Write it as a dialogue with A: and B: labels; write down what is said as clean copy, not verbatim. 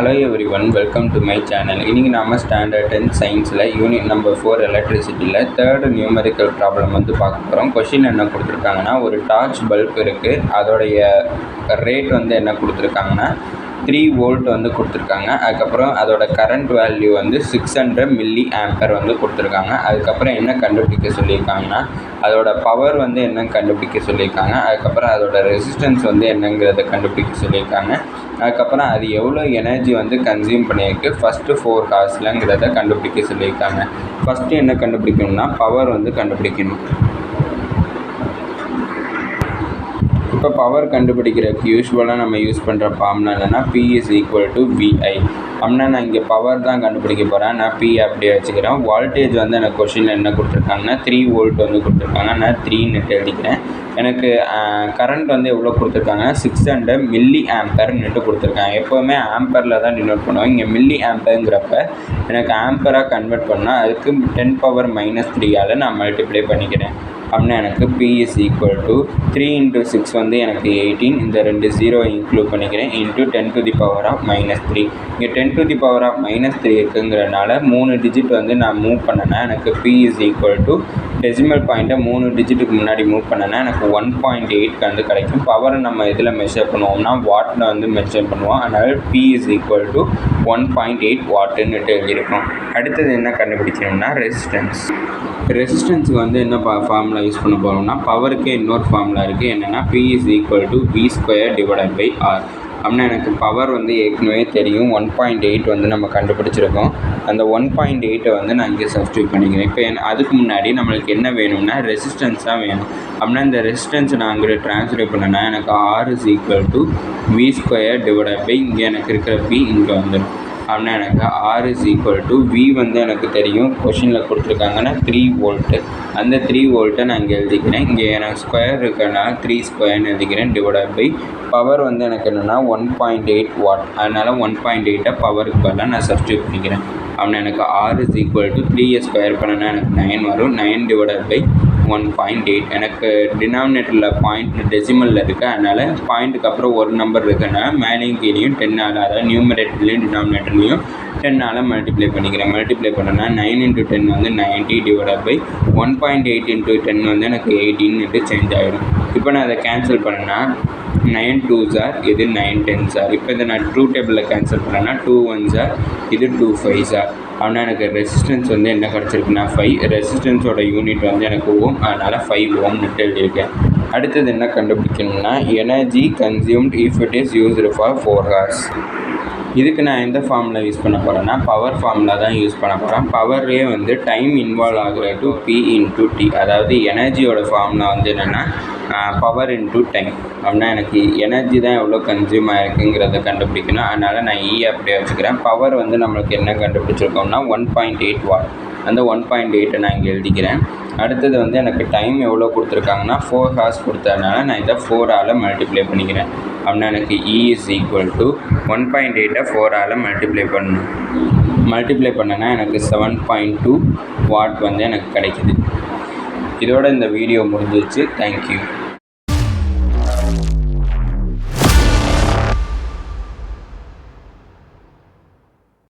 A: Hello everyone, welcome to my channel. இன்னைக்கு நாம standard 10 சயின்ஸில் யூனிட் நம்பர் 4 எலக்ட்ரிசிட்டியில் தேர்ட் நியூமெரிக்கல் ப்ராப்ளம் வந்து பார்க்க போகிறோம். கொஷின் என்ன கொடுத்துருக்காங்கன்னா, ஒரு டார்ச் பல்ப் இருக்குது, அதோடைய ரேட் வந்து என்ன கொடுத்துருக்காங்கன்னா 3 வோல்ட் வந்து கொடுத்துருக்காங்க. அதுக்கப்புறம் அதோட கரண்ட் வேல்யூ வந்து 600 மில்லி ஆம்பர் வந்து கொடுத்துருக்காங்க. அதுக்கப்புறம் என்ன கண்டுபிடிக்க சொல்லியிருக்காங்கன்னா, அதோட பவர் வந்து என்னன்னு கண்டுபிடிக்க சொல்லியிருக்காங்க. அதுக்கப்புறம் அதோட ரெசிஸ்டன்ஸ் வந்து என்னங்கிறத கண்டுபிடிக்க சொல்லியிருக்காங்க. அதுக்கப்புறம் அது எவ்வளோ எனர்ஜி வந்து கன்சியூம் பண்ணியிருக்கு ஃபஸ்ட்டு 4 ஹார்ஸ்லங்கிறத கண்டுபிடிக்க சொல்லியிருக்காங்க. ஃபஸ்ட்டு என்ன கண்டுபிடிக்கணும்னா பவர் வந்து கண்டுபிடிக்கணும். இப்போ பவர் கண்டுபிடிக்கிறதுக்கு யூஸ்வலாக நம்ம யூஸ் பண்ணுற ஃபார்முலா என்னென்னா P = VI. அப்படின்னா நான் இங்கே பவர் தான் கண்டுபிடிக்க போகிறேன். நான் P அப்படியே வச்சுக்கிறேன். வோல்டேஜ் வந்து எனக்கு கொஷினில் என்ன கொடுத்துருக்காங்கன்னா 3 வோல்ட் வந்து கொடுத்துருக்காங்க. நான் 3ன்னு எழுதிக்கிறேன். எனக்கு கரண்ட் வந்து எவ்வளோ கொடுத்துருக்காங்க 600 மில்லி ஆம்பர்ன்னுட்டு கொடுத்துருக்காங்க. எப்போவுமே ஆம்பரில் தான் டினோட் பண்ணுவோம். இங்கே மில்லி ஆம்பருங்கிறப்ப எனக்கு ஆம்பராக கன்வெர்ட் பண்ணால் அதுக்கு 10⁻³ நான் மல்டிப்ளை பண்ணிக்கிறேன். அப்படின்னா எனக்கு P = 3 × 6 வந்து எனக்கு 18. இந்த 2 0 இன்க்ளூட் பண்ணிக்கிறேன். இன்ட்டு 10⁻³ இங்கே 10⁻³ இருக்குங்கிறனால 3 டிஜிட் வந்து நான் மூவ் பண்ணேன்னா எனக்கு P = டெசிமல் பாயிண்ட்டை 3 டிஜிட்டுக்கு முன்னாடி மூவ் பண்ணேன்னா எனக்கு 1.8 வந்து கிடைக்கும். பவரை நம்ம இதில் மெஷர் பண்ணுவோம்னா வாட்டில் வந்து மெஷர் பண்ணுவோம். அதனால் P = 1.8 வாட்டுன்னுட்டு எழுதியிருக்கோம். அடுத்தது என்ன கண்டுபிடிக்கணும்னா ரெசிஸ்டன்ஸுக்கு வந்து என்ன ஃபார்முலா யூஸ் பண்ண போகிறோம்னா பவருக்கே இன்னொரு ஃபார்முலா இருக்குது. என்னென்னா P = V²/R. அப்படின்னா எனக்கு பவர் வந்து ஏற்கனவே தெரியும் 1.8 வந்து நம்ம கண்டுபிடிச்சிருக்கோம். அந்த 1.8 வந்து நான் இங்கே சப்ஸ்டியூட் பண்ணிக்கிறேன். இப்போ அதுக்கு முன்னாடி நம்மளுக்கு என்ன வேணும்னா ரெசிஸ்டன்ஸ் தான் வேணும். அப்படின்னா இந்த ரெசிஸ்டன்ஸ் நான் அங்கே ட்ரான்ஸ்ஃபர் பண்ணேன்னா எனக்கு R = V²/ இங்கே எனக்கு இருக்கிற V இங்கே வந்துடும். அப்படின்னா எனக்கு R = V வந்து எனக்கு தெரியும், கொஷினில் கொடுத்துருக்காங்கன்னா 3 வோல்ட்டு. அந்த 3 வோல்ட்டை நான் இங்கே எழுதிக்கிறேன். இங்கே எனக்கு ஸ்கொயர் இருக்கிறனால 3² எழுதிக்கிறேன். / பவர் வந்து எனக்கு என்னென்னா 1.8 வாட். அதனால் 1.8 பவருக்கு பதிலாக நான் சப்ஸ்டியூட் பண்ணிக்கிறேன். அப்படின்னா எனக்கு R = 3 ஸ்கொயர் பண்ணனா எனக்கு 9 வரும். 9 / 1.8 எனக்கு டினாமினேட்டரில் பாயிண்ட் டெசிமலில் இருக்குது. அதனால் பாயிண்ட்டுக்கு அப்புறம் ஒரு நம்பர் இருக்குன்னா மேலேயும் கீழேயும் 10ஆல், அதாவது நியூமரேட்டர்லேயும் டினாமினேட்டர்லேயும் 10ஆல் மல்டிப்ளை பண்ணிக்கிறேன். மல்டிப்ளை பண்ணனா 9 × 10 வந்து 90 / 1.8 × 10 வந்து எனக்கு 18 சேஞ்ச் ஆகிடும். இப்போ நான் அதை கேன்சல் பண்ணேன்னா 9 2s are, இது 9 10s are. இப்போ இதை நான் ட்ரூ டேபிளில் கேன்சல் பண்ணேன்னா 2 1s are, இது 2 5s are. ஆனால் எனக்கு ரெசிஸ்டன்ஸ் வந்து என்ன கிடச்சிருக்குன்னா 5. ரெசிஸ்டன்ஸோட யூனிட் வந்து எனக்கு ஓம், அதனால் 5 ஓம்னுட்டு எழுதியிருக்கேன். அடுத்தது என்ன கண்டுபிடிக்கணும்னா energy consumed if it is used for 4 hours. இதுக்கு நான் எந்த ஃபார்முலா யூஸ் பண்ண போகிறேன்னா பவர் ஃபார்முலா தான் யூஸ் பண்ண போகிறேன். பவர்லேயே வந்து டைம் இன்வால்வ் ஆகிறது P × T. அதாவது எனர்ஜியோட ஃபார்முலா வந்து என்னென்னா பவர் × டைம். அப்படின்னா எனக்கு எனர்ஜி தான் எவ்வளோ கன்சியூம் ஆகிருக்குங்கிறத கண்டுபிடிக்கணும். அதனால் நான் அப்படியே வச்சுக்கிறேன். பவர் வந்து நம்மளுக்கு என்ன கண்டுபிடிச்சிருக்கோம்னா 1.8 வாட். அந்த 1.8 நான் இங்கே எழுதிக்கிறேன். அடுத்தது வந்து எனக்கு டைம் எவ்வளோ கொடுத்துருக்காங்கன்னா 4 ஹார்ஸ் கொடுத்ததுனால நான் இதை 4ஆல் மல்டிப்ளை பண்ணிக்கிறேன். அப்படின்னா எனக்கு E = 1.8 4ஆல் மல்டிப்ளை பண்ணேன்னா எனக்கு 7.2 வாட் வந்து எனக்கு கிடைக்கிது. இதோட இந்த வீடியோ முடிஞ்சிச்சு. தேங்க்யூ.